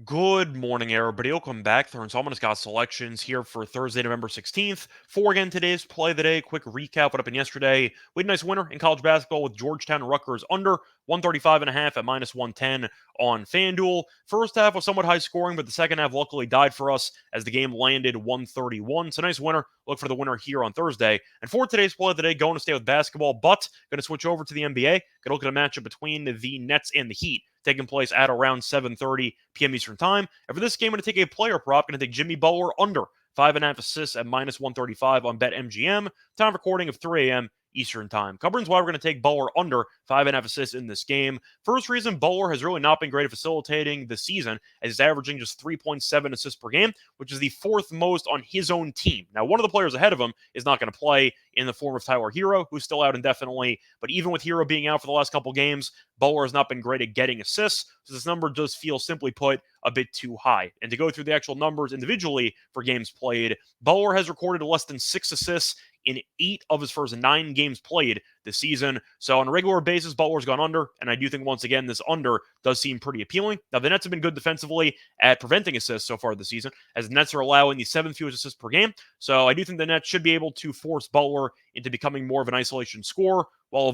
Good morning, everybody. Welcome back. Thorne Salmon's got selections here for Thursday, November 16th. For again today's play of the day. Quick recap what happened yesterday. We had a nice winner in college basketball with Georgetown and Rutgers under 135.5 at minus 110 on FanDuel. First half was somewhat high scoring, but the second half luckily died for us as the game landed 131. So nice winner. Look for the winner here on Thursday. And for today's play of the day, going to stay with basketball, but going to switch over to the NBA. Going to look at a matchup between the Nets and the Heat, taking place at around 7:30 p.m. Eastern Time. And for this game, I'm going to take a player prop. Going to take Jimmy Butler under 5.5 assists at minus 135 on BetMGM. Time of recording of 3 a.m. Eastern Time. Covering why we're going to take Butler under 5.5 assists in this game. First reason, Butler has really not been great at facilitating this season, as he's averaging just 3.7 assists per game, which is the fourth most on his own team. Now, one of the players ahead of him is not going to play in the form of Tyler Hero, who's still out indefinitely. But even with Hero being out for the last couple games, Butler has not been great at getting assists, so this number does feel, simply put, a bit too high. And to go through the actual numbers individually for games played, Butler has recorded less than 6 assists in 8 of his first 9 games played this season. So on a regular basis, Butler's gone under, and I do think, once again, this under does seem pretty appealing. Now, the Nets have been good defensively at preventing assists so far this season, as the Nets are allowing the 7th fewest assists per game. So I do think the Nets should be able to force Butler into becoming more of an isolation scorer while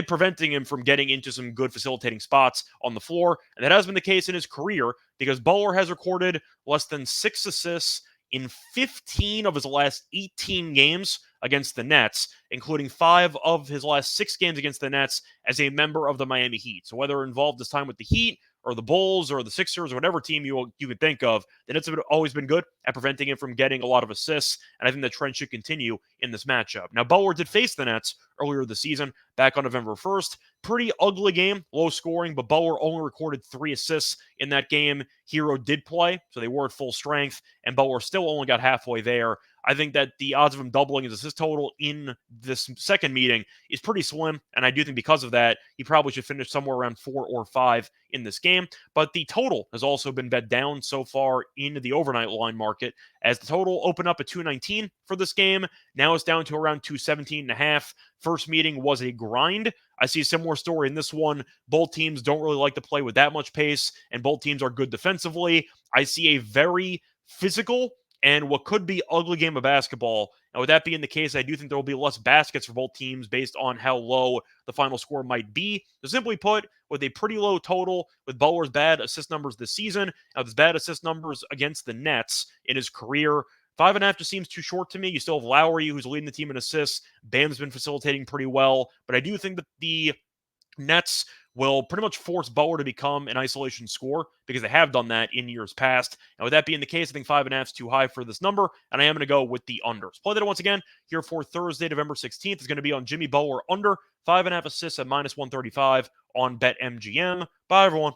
preventing him from getting into some good facilitating spots on the floor. And that has been the case in his career, because Butler has recorded less than 6 assists in 15 of his last 18 games against the Nets, including 5 of his last 6 games against the Nets as a member of the Miami Heat. So whether involved this time with the Heat or the Bulls or the Sixers or whatever team you could think of, the Nets have always been good at preventing him from getting a lot of assists, and I think the trend should continue in this matchup. Now, Butler did face the Nets earlier this season, back on November 1st. Pretty ugly game, low scoring, but Butler only recorded 3 assists in that game. Hero did play, so they were at full strength, and Butler still only got halfway there. I think that the odds of him doubling his assist total in this second meeting is pretty slim, and I do think because of that, he probably should finish somewhere around 4 or 5 in this game. But the total has also been bet down so far in the overnight line market, as the total opened up at 219 for this game. Now it's down to around 217.5. First meeting was a grind. I see a similar story in this one. Both teams don't really like to play with that much pace, and both teams are good defensively. I see a very physical and what could be ugly game of basketball. And with that being the case, I do think there will be less baskets for both teams based on how low the final score might be. So simply put, with a pretty low total, with Butler's bad assist numbers this season, and his bad assist numbers against the Nets in his career, 5.5 just seems too short to me. You still have Lowry, who's leading the team in assists. Bam's been facilitating pretty well, but I do think that the Nets will pretty much force Butler to become an isolation scorer, because they have done that in years past. And with that being the case, I think 5.5 is too high for this number, and I am going to go with the unders. Play that once again here for Thursday, November 16th is going to be on Jimmy Butler under 5.5 assists at minus 135 on BetMGM. Bye, everyone.